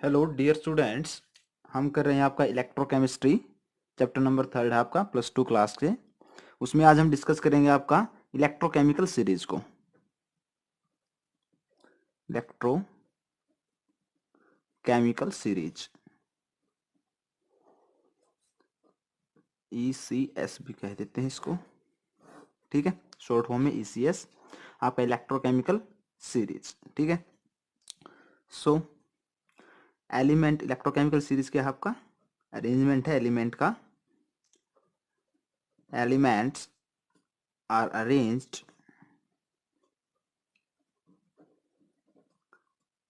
Hello dear students. हम कर रहे हैं आपका इलेक्ट्रोकेमिस्ट्री चैप्टर नंबर 3 है आपका +2 क्लास के। उसमें आज हम डिस्कस करेंगे आपका इलेक्ट्रोकेमिकल सीरीज को। इलेक्ट्रोकेमिकल सीरीज ECS भी कह देते हैं इसको, ठीक है। शॉर्ट फॉर्म में ECS आपका इलेक्ट्रोकेमिकल सीरीज, ठीक है। सो एलिमेंट इलेक्ट्रोकेमिकल सीरीज क्या है आपका अरेंजमेंट है एलिमेंट का। Elements are arranged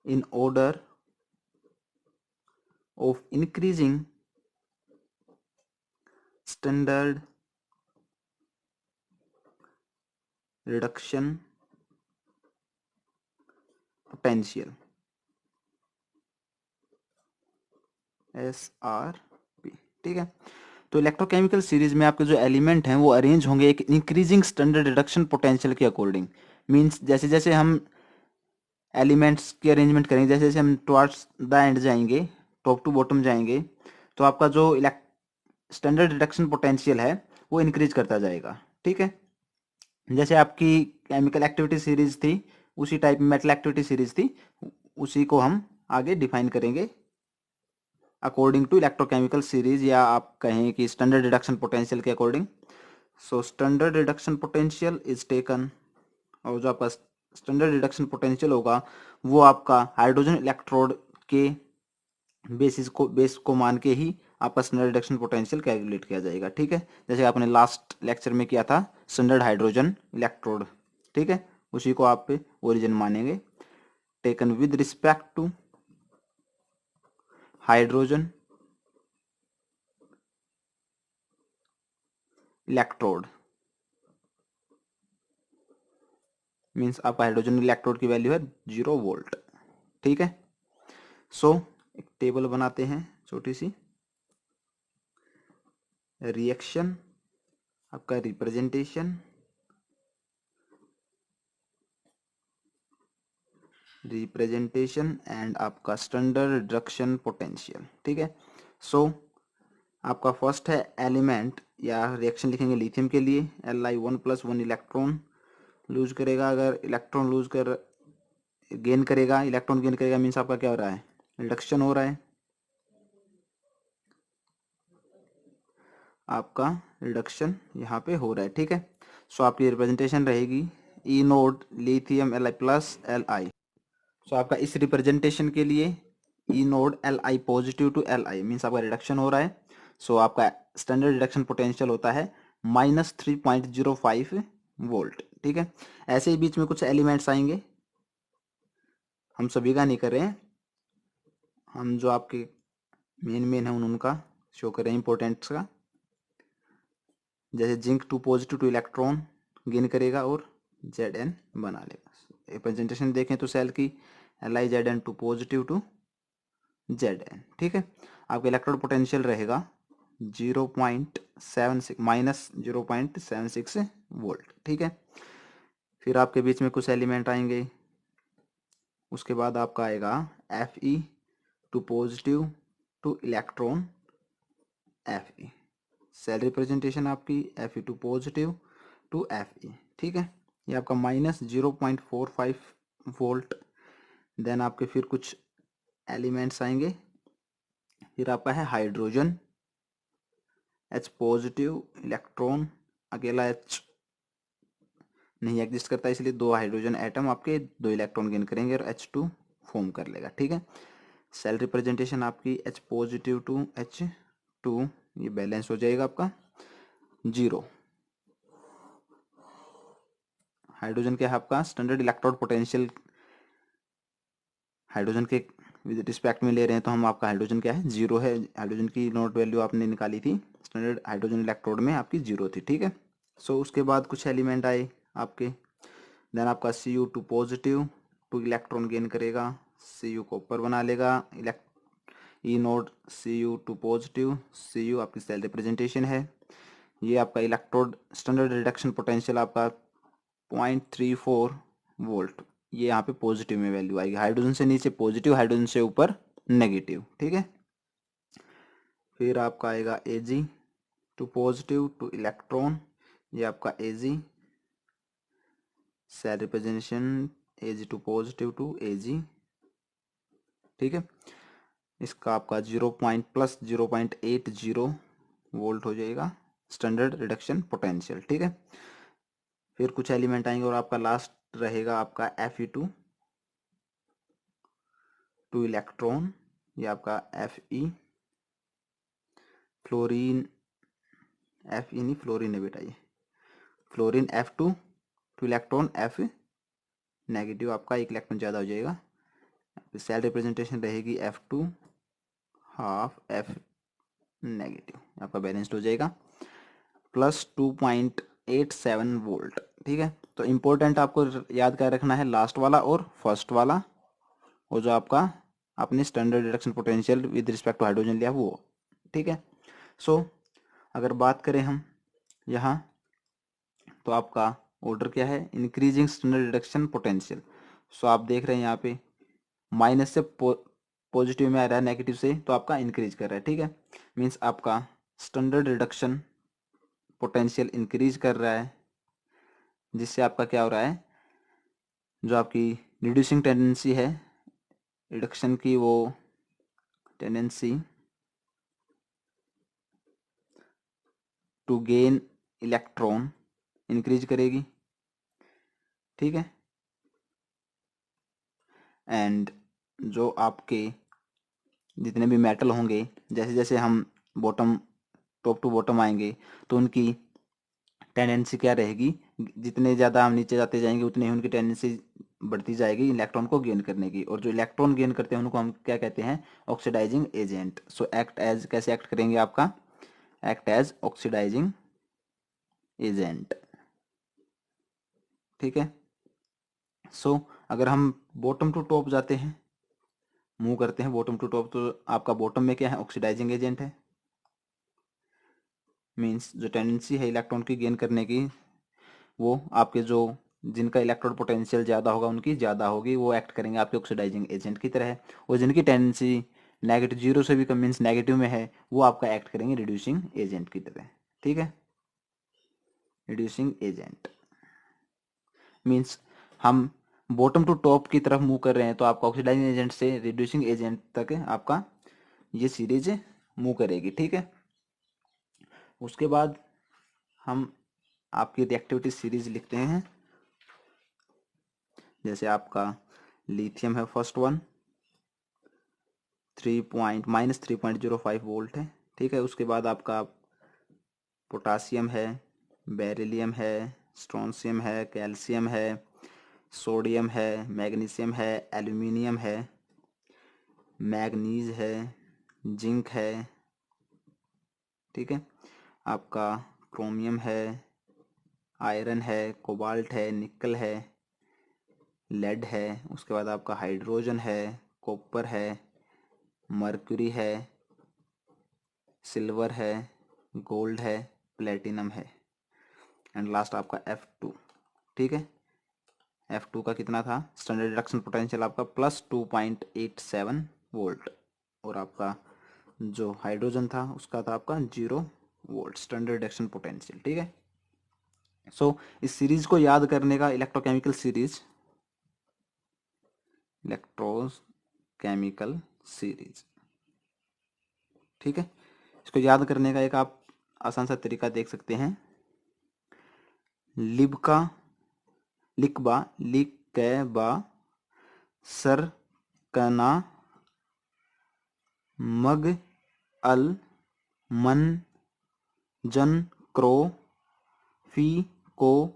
in order of increasing standard reduction potential SRP, ठीक है। तो इलेक्ट्रोकेमिकल सीरीज में आपके जो एलिमेंट हैं वो अरेंज होंगे एक इंक्रीजिंग स्टैंडर्ड रिडक्शन पोटेंशियल के अकॉर्डिंग। मींस जैसे जैसे हम एलिमेंट्स की अरेंजमेंट करेंगे, जैसे जैसे हम टुवर्ड्स द एंड जाएंगे, टॉप टू बॉटम जाएंगे, तो आपका जो स्टैंडर्ड रिडक्शन पोटेंशियल है वो इंक्रीज करता जाएगा, ठीक है। जैसे आपकी केमिकल एक्टिविटी सीरीज थी उसी टाइप में मेटल एक्टिविटी सीरीज थी, उसी को हम आगे डिफाइन करेंगे अकॉर्डिंग टू इलेक्ट्रोकेमिकल सीरीज, या आप कहें कि स्टैंडर्ड रिडक्शन पोटेंशियल के according. So standard reduction potential is taken, और जो आपका स्टैंडर्ड रिडक्शन पोटेंशियल होगा वो आपका हाइड्रोजन इलेक्ट्रोड के बेस को मान के ही आपका स्टैंडर्ड रिडक्शन पोटेंशियल कैलकुलेट किया जाएगा, ठीक है। जैसे आपने लास्ट लेक्चर में किया था स्टैंडर्ड हाइड्रोजन इलेक्ट्रोड, ठीक है, उसी को आप पे ओरिजिन मानेंगे। Taken with respect to hydrogen electrode, means आपका हाइड्रोजन इलेक्ट्रोड की वैल्यू है 0 वोल्ट, ठीक है। सो एक टेबल बनाते हैं छोटी सी। रिएक्शन आपका रिप्रेजेंटेशन, एंड आपका स्टैंडर्ड रिडक्शन पोटेंशियल, ठीक है। सो आपका फर्स्ट है एलिमेंट, या रिएक्शन लिखेंगे लिथियम के लिए Li1+1 इलेक्ट्रॉन लूज करेगा। अगर इलेक्ट्रॉन लूज कर गेन करेगा, इलेक्ट्रॉन गेन करेगा, मीन्स आपका क्या हो रहा है, रिडक्शन हो रहा है, आपका रिडक्शन यहाँ पे हो रहा है, ठीक है। सो आपकी रिप्रेजेंटेशन रहेगी ई नोड लिथियम Li+Li। सो आपका इस रिप्रेजेंटेशन के लिए anode Li positive to Li means आपका रिडक्शन हो रहा है। सो आपका स्टैंडर्ड रिडक्शन पोटेंशियल होता है -3.05 वोल्ट, ठीक है। ऐसे ही बीच में कुछ एलिमेंट्स आएंगे, हम सभी का नहीं कर रहे हैं, हम जो आपके मेन है उनका शो कर रहे हैं इंपॉर्टेंट्स का। जैसे zinc 2 positive two electron gain करेगा और Zn बना लेगा। रिप्रेजेंटेशन देखें तो सेल की Li(Zn2 पॉजिटिव टू Zn, ठीक है। आपका इलेक्ट्रोड पोटेंशियल रहेगा 0.76 वोल्ट, ठीक है। फिर आपके बीच में कुछ एलिमेंट आएंगे, उसके बाद आपका आएगा Fe2 positive two electron Fe। Cell representation आपकी Fe2 पॉजिटिव टू Fe, ठीक है। ये आपका -0.45 वोल्ट। देन आपके फिर कुछ एलिमेंट्स आएंगे, फिर आपका है हाइड्रोजन H पॉजिटिव इलेक्ट्रॉन, अकेला H नहीं एग्जिस्ट करता, इसलिए 2 हाइड्रोजन एटम आपके 2 इलेक्ट्रॉन गेन करेंगे और H2 फॉर्म कर लेगा, ठीक है। सेल रिप्रेजेंटेशन आपकी H पॉजिटिव टू H2, ये बैलेंस हो जाएगा आपका 0। हाइड्रोजन क्या है आपका स्टैंडर्ड इलेक्ट्रोड पोटेंशियल, हाइड्रोजन के विद रिस्पेक्ट में ले रहे हैं तो हम आपका हाइड्रोजन क्या है 0 है। हाइड्रोजन की नोट वैल्यू आपने निकाली थी स्टैंडर्ड हाइड्रोजन इलेक्ट्रोड में आपकी 0 थी, ठीक है। सो उसके बाद कुछ एलिमेंट आए आपके, देन आपका Cu2 पॉजिटिव 2 इलेक्ट्रॉन गेन करेगा, Cu कॉपर बना लेगा, ई नोड Cu2 पॉजिटिव, Cu आपकी सेल रिप्रेजेंटेशन है। ये आपका इलेक्ट्रोड स्टैंडर्ड रिडक्शन पोटेंशियल आपका 0.34 वोल्ट, ये यहाँ पे पॉजिटिव में वैल्यू आएगी। हाइड्रोजन से नीचे पॉजिटिव, हाइड्रोजन से ऊपर नेगेटिव, ठीक है। फिर आपका आएगा Ag two positive two electron, ये आपका Ag cell representation Ag two positive to Ag, ठीक है। इसका आपका 0.+0.80 वोल्ट हो जाएगा स्टैंडर्ड रिडक्शन पोटेंशियल, ठीक है। फिर कुछ एलिमेंट आएंगे और आपका लास्ट रहेगा आपका Fe2 टू इलेक्ट्रॉन, ये आपका Fe, फ्लोरीन, Fe नहीं फ्लोरीन है बेटा, ये fluorine F2 two electron F negative, आपका एक इलेक्ट्रॉन ज़्यादा हो जाएगा। सेल रिप्रेजेंटेशन रहेगी F2 हाफ F नेगेटिव, आपका बैलेंस्ड हो जाएगा +2.87 वोल्ट, ठीक है। तो इम्पोर्टेंट आपको याद कर रखना है लास्ट वाला और फर्स्ट वाला, और जो आपका अपने standard reduction potential with respect to hydrogen लिया वो, ठीक है। सो अगर बात करें हम यहाँ, तो आपका ऑर्डर क्या है, इंक्रीजिंग स्टैंडर्ड रिडक्शन पोटेंशियल। सो आप देख रहे हैं यहाँ पे माइनस से पॉजिटिव में आ रहा है, नेगेटिव से, तो आपका इंक्रीज कर रहा है, ठीक है। मीन्स आपका स्टैंडर्ड रिडक्शन पोटेंशियल इंक्रीज कर रहा है, जिससे आपका क्या हो रहा है, जो आपकी रिड्यूसिंग टेंडेंसी है रिडक्शन की, वो tendency to gain electron increase करेगी, ठीक है। एंड जो आपके जितने भी मेटल होंगे, जैसे जैसे हम बॉटम टॉप टू बॉटम आएंगे, तो उनकी टेंडेंसी क्या रहेगी, जितने ज़्यादा हम नीचे जाते जाएंगे उतनी ही उनकी टेंडेंसी बढ़ती जाएगी इलेक्ट्रॉन को गेन करने की, और जो इलेक्ट्रॉन गेन करते हैं उनको हम क्या कहते हैं, ऑक्सीडाइजिंग एजेंट। सो एक्ट एज, कैसे एक्ट करेंगे आपका, एक्ट एज ऑक्सीडाइजिंग एजेंट, ठीक है। सो अगर हम बॉटम टू टॉप जाते हैं, मूव करते हैं बॉटम टू टॉप, तो आपका बॉटम में क्या है, ऑक्सीडाइजिंग एजेंट है। मीन्स जो टेंडेंसी है इलेक्ट्रॉन की गेन करने की, वो आपके जो जिनका इलेक्ट्रॉन पोटेंशियल ज़्यादा होगा उनकी ज़्यादा होगी, वो एक्ट करेंगे आपके ऑक्सीडाइजिंग एजेंट की तरह। और जिनकी टेंडेंसी नेगेटिव, जीरो से भी कम मीन्स नेगेटिव में है, वो आपका एक्ट करेंगे रिड्यूसिंग एजेंट की तरह, ठीक है। रिड्यूसिंग एजेंट मीन्स हम बॉटम टू टॉप की तरफ मूव कर रहे हैं, तो आपका ऑक्सीडाइजिंग एजेंट से रिड्यूसिंग एजेंट तक आपका ये सीरीज मूव करेगी, ठीक है। उसके बाद हम आपकी रिएक्टिविटी सीरीज लिखते हैं। जैसे आपका लिथियम है फर्स्ट वन, 3.-3.05 वोल्ट है, ठीक है। उसके बाद आपका पोटासियम है, बेरिलियम है, स्ट्रोंशियम है, कैल्शियम है, सोडियम है, मैग्नीशियम है, एल्यूमिनियम है, मैग्नीज है, जिंक है, ठीक है। आपका क्रोमियम है, आयरन है, कोबाल्ट है, निकल है, लेड है। उसके बाद आपका हाइड्रोजन है, कॉपर है, मर्क्यूरी है, सिल्वर है, गोल्ड है, प्लेटिनम है, एंड लास्ट आपका F2, ठीक है। F2 का कितना था, स्टैंडर्ड रिडक्शन पोटेंशियल आपका +2.87 वोल्ट, और आपका जो हाइड्रोजन था उसका था आपका 0 वोल्ट स्टैंडर्ड रिडक्शन पोटेंशियल, ठीक है। सो इस सीरीज को याद करने का, इलेक्ट्रोकेमिकल सीरीज, इलेक्ट्रोकेमिकल सीरीज, ठीक है। इसको याद करने का एक आप आसान सा तरीका देख सकते हैं, लिबका, लिखबा, लिखबा, सरकना, मग, अल, मन, जन, क्रो, फी, को,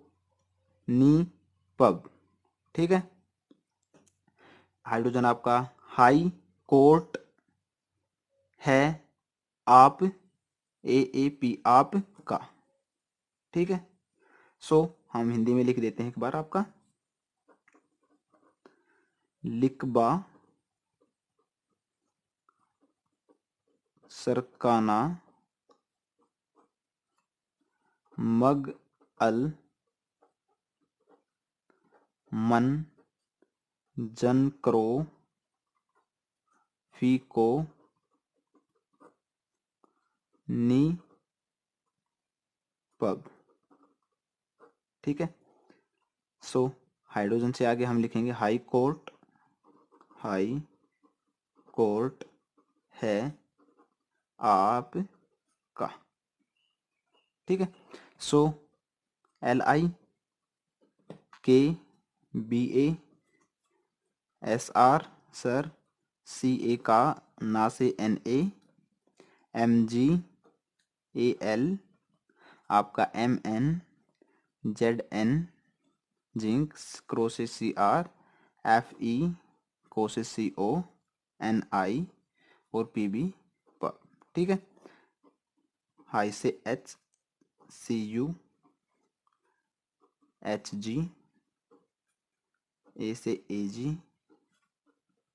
नी, पब, ठीक है। हाइड्रोजन आपका हाई कोर्ट है, आप, AAP आप का, ठीक है। सो हम हिंदी में लिख देते हैं एक बार, आपका लिखबा, सरकाना, मग, अल, मन, जन, क्रो, फीको नी पब। ठीक है, सो हाइड्रोजन से आगे हम लिखेंगे हाई कोर्ट है आपका। ठीक है, सो LIKBASR सर, CA का ना से Na, MgAl आपका Mn, Zn जिंक, क्रो से Cr, Fe को से CO, Ni और Pb पर। ठीक है, हाई से H, Cu, Hg, A से Ag,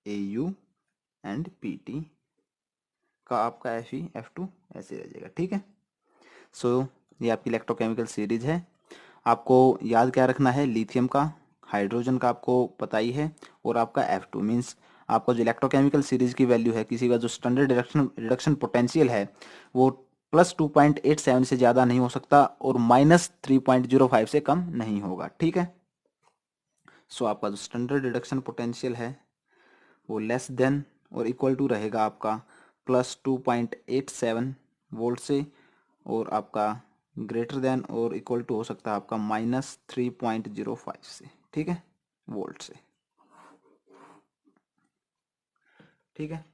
Au एंड Pt का आपका Fe F2 ऐसे रह जाएगा। ठीक है, सो ये आपकी इलेक्ट्रोकेमिकल सीरीज है। आपको याद क्या रखना है, लिथियम का, हाइड्रोजन का आपको पता ही है, और आपका F2 मीन्स आपका जो इलेक्ट्रोकेमिकल सीरीज की वैल्यू है, किसी का जो स्टैंडर्ड रिडक्शन पोटेंशियल है वो +2.87 से ज़्यादा नहीं हो सकता और -3.05 से कम नहीं होगा। ठीक है, सो आपका जो स्टैंडर्ड रिडक्शन पोटेंशियल है वो लेस देन और इक्वल टू रहेगा आपका +2.87 वोल्ट से, और आपका ग्रेटर देन और इक्वल टू हो सकता है आपका -3.05 से। ठीक है, वोल्ट से। ठीक है,